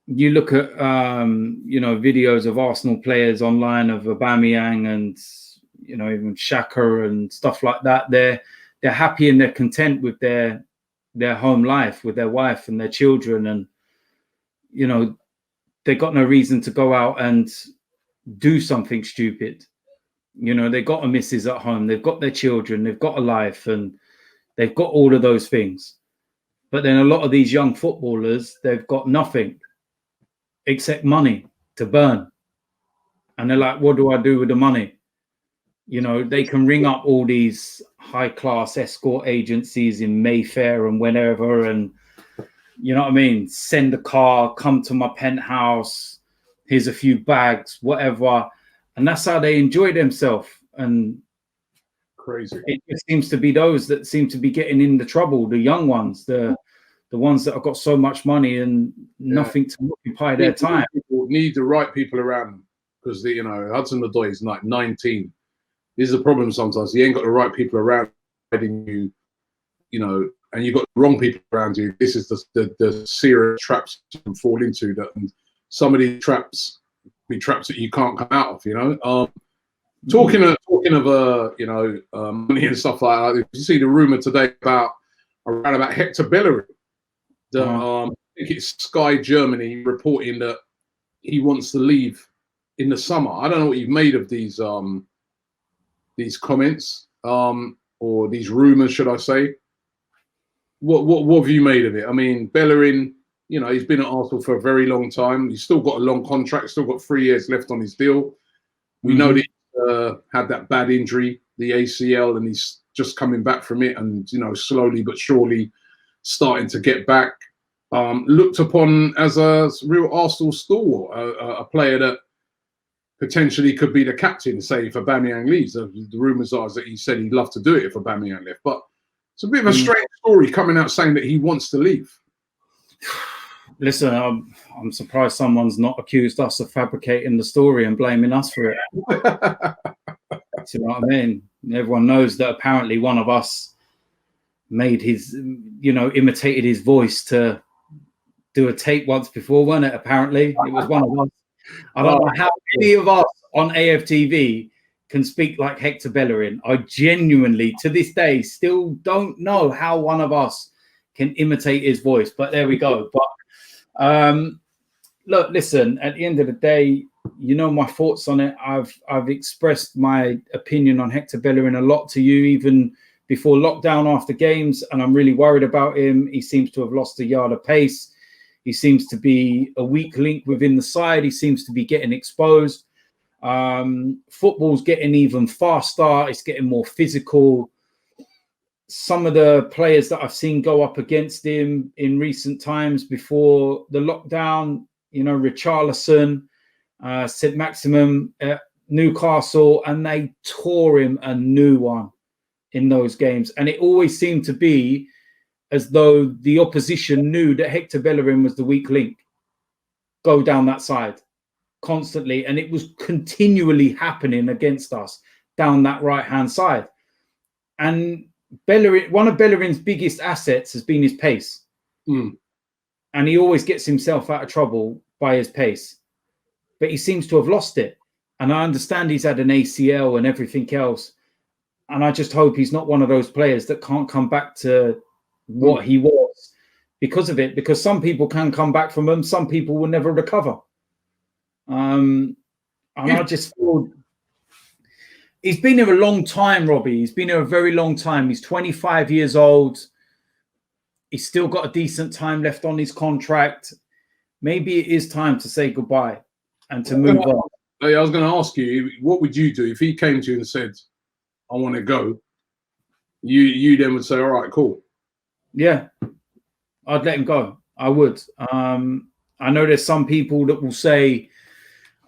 Speaker 2: you know, videos of Arsenal players online of Aubameyang and, you know, even Xhaka and stuff like that. They're happy and they're content with their home life, with their wife and their children. And, you know, they got no reason to go out and do something stupid. You know, they got a missus at home, they've got their children, they've got a life, and they've got all of those things. But then a lot of these young footballers, they've got nothing except money to burn. And they're like, what do I do with the money? You know, they can ring up all these high-class escort agencies in Mayfair and whenever, and, you know what I mean? Send a car, come to my penthouse, here's a few bags, whatever. And that's how they enjoy themselves. And
Speaker 1: crazy.
Speaker 2: It just seems to be those that seem to be getting in the trouble, the young ones, the ones that have got so much money and nothing to occupy their time.
Speaker 1: People need the right people around them, because you know, Hudson-Odoi is like 19. This is a problem sometimes. You ain't got the right people around you, you know, and you've got the wrong people around you. This is the serious traps you can fall into. That, and some of these traps be traps that you can't come out of. You know, talking of you know, money and stuff like that. You see the rumor today about Hector Bellerin. I think it's Sky Germany reporting that he wants to leave in the summer. I don't know what you've made of these comments or these rumors, should I say? What have you made of it? I mean, Bellerin, you know, he's been at Arsenal for a very long time. He's still got a long contract, still got 3 years left on his deal. We know that he had that bad injury, the ACL, and he's just coming back from it, and you know, slowly but surely starting to get back. Looked upon as a real Arsenal stalwart, a player that potentially could be the captain, say, if Aubameyang leaves. The rumours are that he said he'd love to do it if Aubameyang left, but it's a bit of a strange story coming out saying that he wants to leave.
Speaker 2: Listen, I'm surprised someone's not accused us of fabricating the story and blaming us for it. Do you know what I mean? Everyone knows that apparently one of us made his, you know, imitated his voice to do a tape once before, wasn't it? Apparently, it was one of us. I don't know how many of us on AFTV can speak like Hector Bellerin. I genuinely, to this day, still don't know how one of us can imitate his voice. But there we go. But look, listen. At the end of the day, you know my thoughts on it. I've expressed my opinion on Hector Bellerin a lot to you, even before lockdown, after games, and I'm really worried about him. He seems to have lost a yard of pace. He seems to be a weak link within the side. He seems to be getting exposed. Football's getting even faster. It's getting more physical. Some of the players that I've seen go up against him in recent times before the lockdown, you know, Richarlison, St. Maximum at Newcastle, and they tore him a new one in those games. And it always seemed to be as though the opposition knew that Hector Bellerin was the weak link. Go down that side constantly. And it was continually happening against us down that right-hand side. And Bellerin, one of Bellerin's biggest assets has been his pace. And he always gets himself out of trouble by his pace. But he seems to have lost it. And I understand he's had an ACL and everything else. And I just hope he's not one of those players that can't come back to what he was because of it. Because some people can come back from them. Some people will never recover. And I just feel he's been here a long time, Robbie. He's been here a very long time. He's 25 years old. He's still got a decent time left on his contract. Maybe it is time to say goodbye and to move on.
Speaker 1: I was going to ask you, what would you do if he came to you and said, I want to go? You then would say, all right, cool.
Speaker 2: Yeah, I'd let him go. I would. I know there's some people that will say,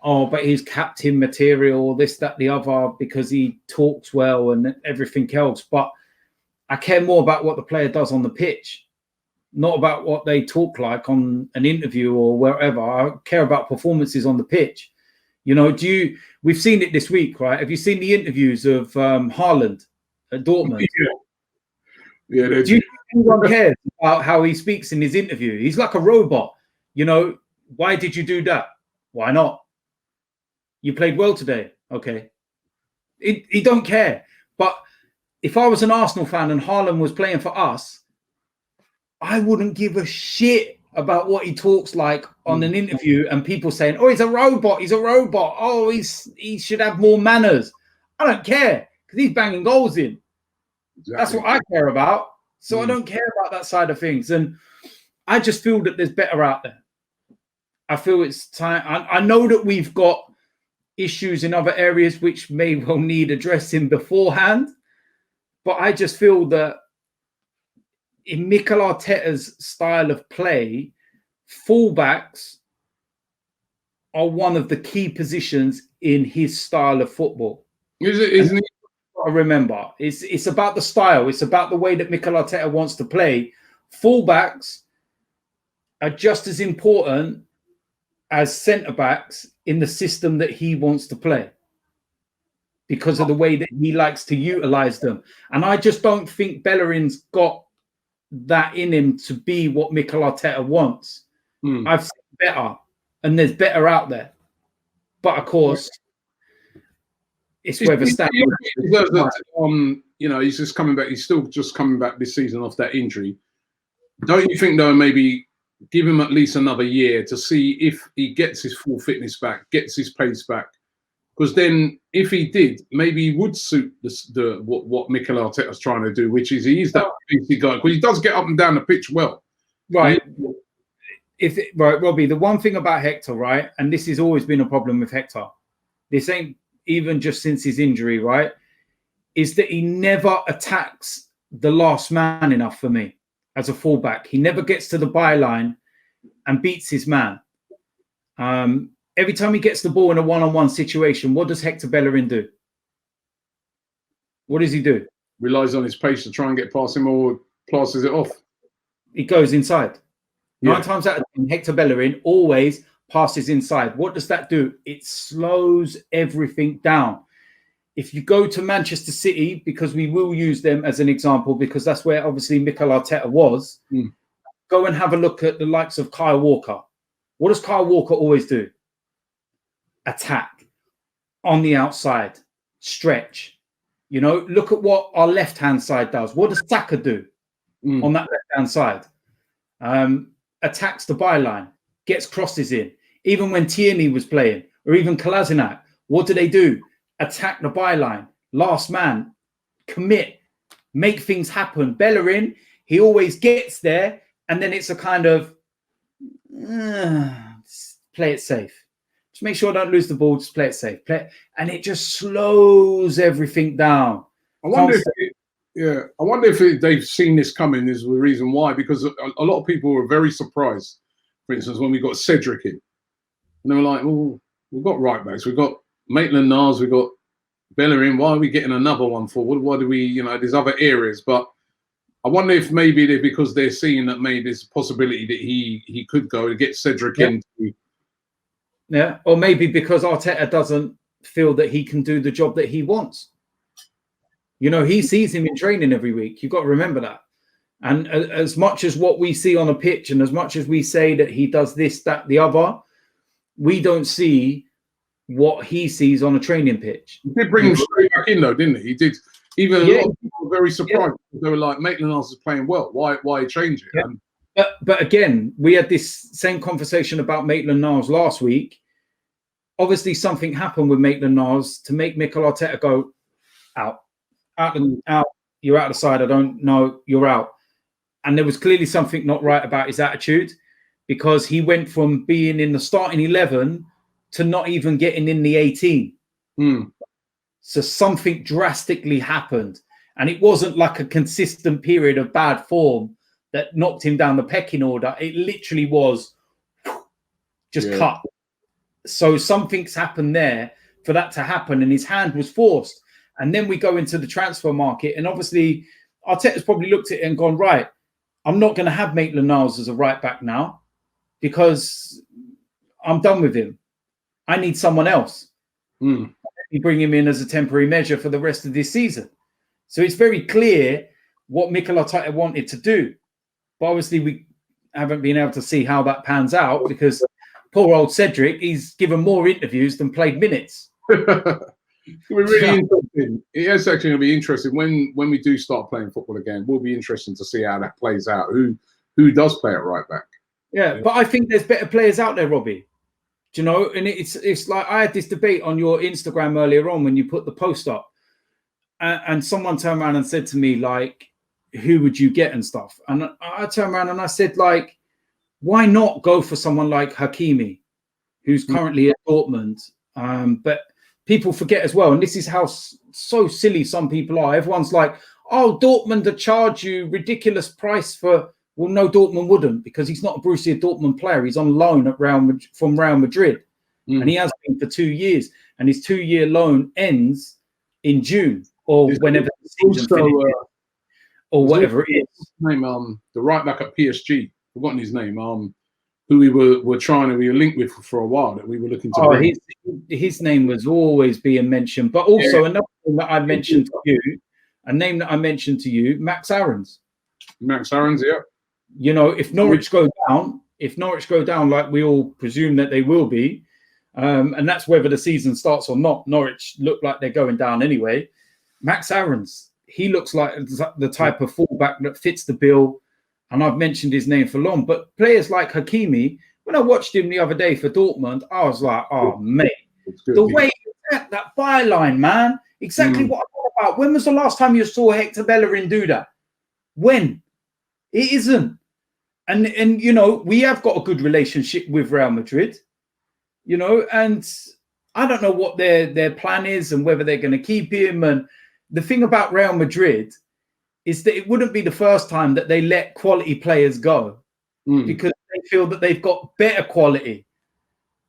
Speaker 2: oh, but he's captain material, this, that, the other, because he talks well and everything else. But I care more about what the player does on the pitch, not about what they talk like on an interview or wherever. I care about performances on the pitch. You know, we've seen it this week, right? Have you seen the interviews of Haaland at Dortmund?
Speaker 1: Yeah,
Speaker 2: do you think anyone cares about how he speaks in his interview? He's like a robot. You know, why did you do that? Why not? You played well today. Okay. He don't care. But if I was an Arsenal fan and Haaland was playing for us, I wouldn't give a shit about what he talks like on an interview and people saying, oh, he's a robot. He's a robot. Oh, he should have more manners. I don't care because he's banging goals in. Exactly. That's what I care about. So I don't care about that side of things. And I just feel that there's better out there. I feel it's time. I know that we've got issues in other areas which may well need addressing beforehand. But I just feel that in Mikel Arteta's style of play, fullbacks are one of the key positions in his style of football.
Speaker 1: Isn't it?
Speaker 2: I remember, it's about the style. It's about the way that Mikel Arteta wants to play. Fullbacks are just as important as centre-backs in the system that he wants to play because of the way that he likes to utilise them. And I just don't think Bellerin's got that in him to be what Mikel Arteta wants. I've seen better, and there's better out there. But of course, it's whether
Speaker 1: you know, he's just coming back. He's still just coming back this season off that injury. Don't you think, though, maybe give him at least another year to see if he gets his full fitness back, gets his pace back? Because then if he did, maybe he would suit what Mikel Arteta's trying to do, which is he's that pacey guy, because he does get up and down the pitch well.
Speaker 2: Right. Right, Robbie, the one thing about Hector, right, and this has always been a problem with Hector, this ain't even just since his injury, right, is that he never attacks the last man enough for me as a fullback. He never gets to the byline and beats his man. Every time he gets the ball in a one-on-one situation, what does Hector Bellerin do? What does he do?
Speaker 1: Relies on his pace to try and get past him, or passes it off.
Speaker 2: He goes inside. 9 times out of 10, Hector Bellerin always passes inside. What does that do? It slows everything down. If you go to Manchester City, because we will use them as an example, because that's where obviously Mikel Arteta was, go and have a look at the likes of Kyle Walker. What does Kyle Walker always do? Attack on the outside, stretch. You know, look at what our left-hand side does. What does Saka do on that left-hand side? Attacks the byline, gets crosses in. Even when Tierney was playing, or even Kolasinac, what do? Attack the byline, last man, commit, make things happen. Bellerin, he always gets there, and then it's a kind of play it safe. Just make sure I don't lose the ball. Just play it safe. And it just slows everything down.
Speaker 1: I wonder if they've seen this coming is the reason why, because a lot of people were very surprised, for instance, when we got Cedric in. And they were like, well, we've got right backs. We've got Maitland-Niles. We've got Bellerin. Why are we getting another one forward? Why do we, there's other areas. But I wonder if maybe because they're seeing that maybe there's a possibility that he could go and get Cedric in.
Speaker 2: Yeah, or maybe because Arteta doesn't feel that he can do the job that he wants. He sees him in training every week. You've got to remember that. And as much as what we see on a pitch, and as much as we say that he does this, that, the other, we don't see what he sees on a training pitch.
Speaker 1: He did bring him straight back in, though, didn't he? He did. Even a lot of people were very surprised. They were like, Maitland-Niles is playing well. Why change it?
Speaker 2: Yeah. But again, we had this same conversation about Maitland-Niles last week. Obviously, something happened with Maitland-Niles to make Mikel Arteta go out. You're out of the side. I don't know. You're out. And there was clearly something not right about his attitude, because he went from being in the starting 11 to not even getting in the 18. So something drastically happened. And it wasn't like a consistent period of bad form that knocked him down the pecking order. It literally was just cut. So something's happened there for that to happen, and his hand was forced. And then we go into the transfer market, and obviously Arteta's probably looked at it and gone, right, I'm not going to have Maitland-Niles as a right back now because I'm done with him. I need someone else. You bring him in as a temporary measure for the rest of this season. So it's very clear what Mikel Arteta wanted to do. But obviously we haven't been able to see how that pans out, because poor old Cedric, he's given more interviews than played minutes.
Speaker 1: It'll be really interesting. It is actually going to be interesting when we do start playing football again. Will be interesting to see how that plays out. Who does play at right back?
Speaker 2: Yeah, but I think there's better players out there, Robbie. Do you know? And it's like I had this debate on your Instagram earlier on when you put the post up, and someone turned around and said to me, like, who would you get and stuff? And I turned around and I said, like, why not go for someone like Hakimi, who's currently at Dortmund? But people forget as well, and this is how so silly some people are. Everyone's like, oh, Dortmund to charge you ridiculous price for... Well, no, Dortmund wouldn't, because he's not a Borussia Dortmund player. He's on loan from Real Madrid, and he has been for 2 years. And his 2-year loan ends in June or whenever the season finishes, or whatever it is.
Speaker 1: Name, the right back at PSG, forgotten his name. Who we were linked with for a while, that we were looking to.
Speaker 2: Oh, his name was always being mentioned, but also another thing that I mentioned to you, a name that I mentioned to you, Max Aarons.
Speaker 1: Max Aarons, yeah.
Speaker 2: You know, if Norwich go down, like we all presume that they will be, and that's whether the season starts or not. Norwich look like they're going down anyway. Max Aarons, he looks like the type of fullback that fits the bill, and I've mentioned his name for long. But players like Hakimi, when I watched him the other day for Dortmund, I was like, oh, mate, the way he that byline, man. Exactly what I'm talking about. When was the last time you saw Hector Bellerin do that? When? It isn't. And you know, we have got a good relationship with Real Madrid, you know, and I don't know what their plan is and whether they're going to keep him. And the thing about Real Madrid is that it wouldn't be the first time that they let quality players go because they feel that they've got better quality.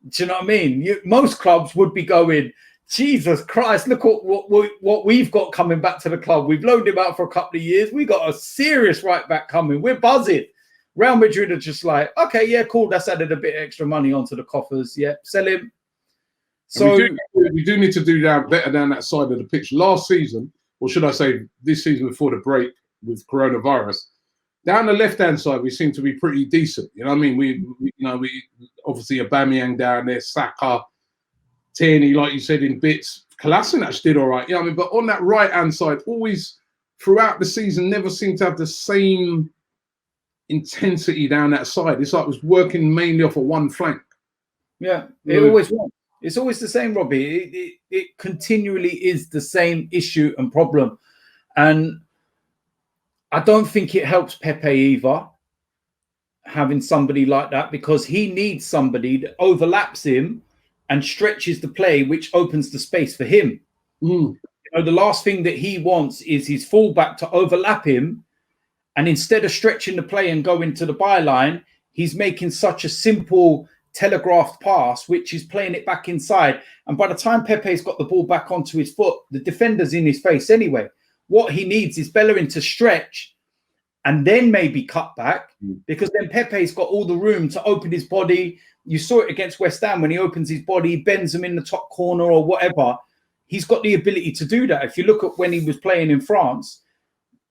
Speaker 2: Do you know what I mean? Most clubs would be going, Jesus Christ, look at what we've got coming back to the club. We've loaned him out for a couple of years. We got a serious right back coming. We're buzzing. Real Madrid are just like, okay, yeah, cool. That's added a bit extra money onto the coffers. Yeah, sell him. So
Speaker 1: we do need to do that better down that side of the pitch. Last season, or should I say this season before the break with coronavirus, down the left-hand side, we seem to be pretty decent. You know what I mean? We obviously Aubameyang down there, Saka, Tierney, like you said, in bits. Kolasinac did all right. You know what I mean? But on that right-hand side, always throughout the season, never seemed to have the same intensity down that side. It's like it was working mainly off of one flank.
Speaker 2: Yeah, it always was. It's always the same, Robbie. It continually is the same issue and problem. And I don't think it helps Pepe either, having somebody like that, because he needs somebody that overlaps him and stretches the play, which opens the space for him. You know, the last thing that he wants is his fullback to overlap him. And instead of stretching the play and going to the byline, he's making such a simple telegraphed pass, which is playing it back inside. And by the time Pepe's got the ball back onto his foot, the defender's in his face anyway. What he needs is Bellerin to stretch and then maybe cut back, because then Pepe's got all the room to open his body. You saw it against West Ham when he opens his body, bends him in the top corner or whatever. He's got the ability to do that. If you look at when he was playing in France,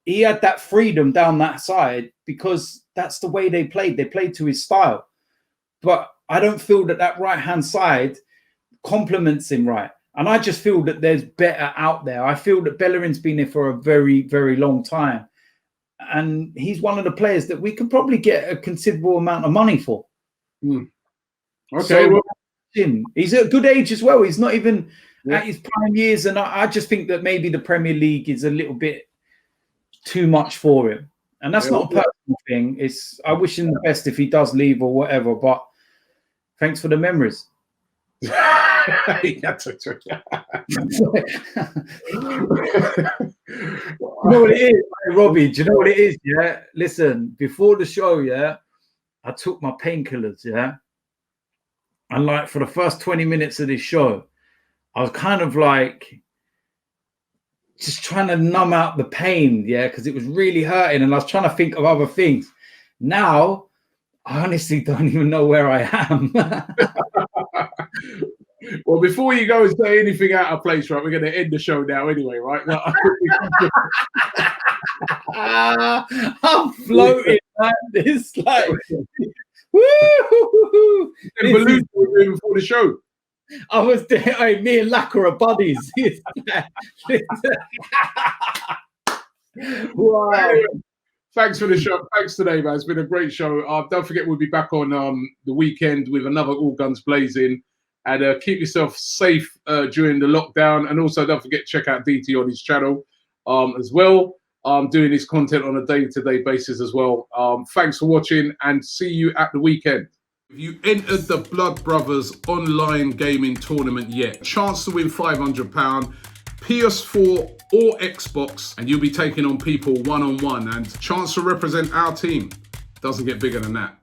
Speaker 2: he had that freedom down that side because that's the way they played. They played to his style. But I don't feel that that right-hand side complements him right. And I just feel that there's better out there. I feel that Bellerin's been here for a very, very long time. And he's one of the players that we could probably get a considerable amount of money for.
Speaker 1: Okay.
Speaker 2: So,
Speaker 1: well,
Speaker 2: he's at a good age as well. He's not even at his prime years. And I just think that maybe the Premier League is a little bit too much for him. And that's not a personal thing. I wish him the best if he does leave or whatever. But thanks for the memories.
Speaker 1: You
Speaker 2: know what it is, Robbie? Do you know what it is? Yeah. Listen, before the show, I took my painkillers, and like for the first 20 minutes of this show, I was kind of like just trying to numb out the pain, because it was really hurting, and I was trying to think of other things. Now, I honestly don't even know where I am.
Speaker 1: Well, before you go and say anything out of place, right, we're going to end the show now anyway, right?
Speaker 2: I'm floating, man. It's like, woo!
Speaker 1: Balloon before the show.
Speaker 2: I was there. Me and Lacquer are buddies. Wow.
Speaker 1: Thanks for the show. Thanks today, man. It's been a great show. Don't forget, we'll be back on the weekend with another All Guns Blazing. And keep yourself safe during the lockdown. And also, don't forget to check out DT on his channel as well. Doing his content on a day-to-day basis as well. Thanks for watching and see you at the weekend. If you entered the Blood Brothers online gaming tournament yet, chance to win £500, PS4 or Xbox, and you'll be taking on people one-on-one, and chance to represent our team. Doesn't get bigger than that.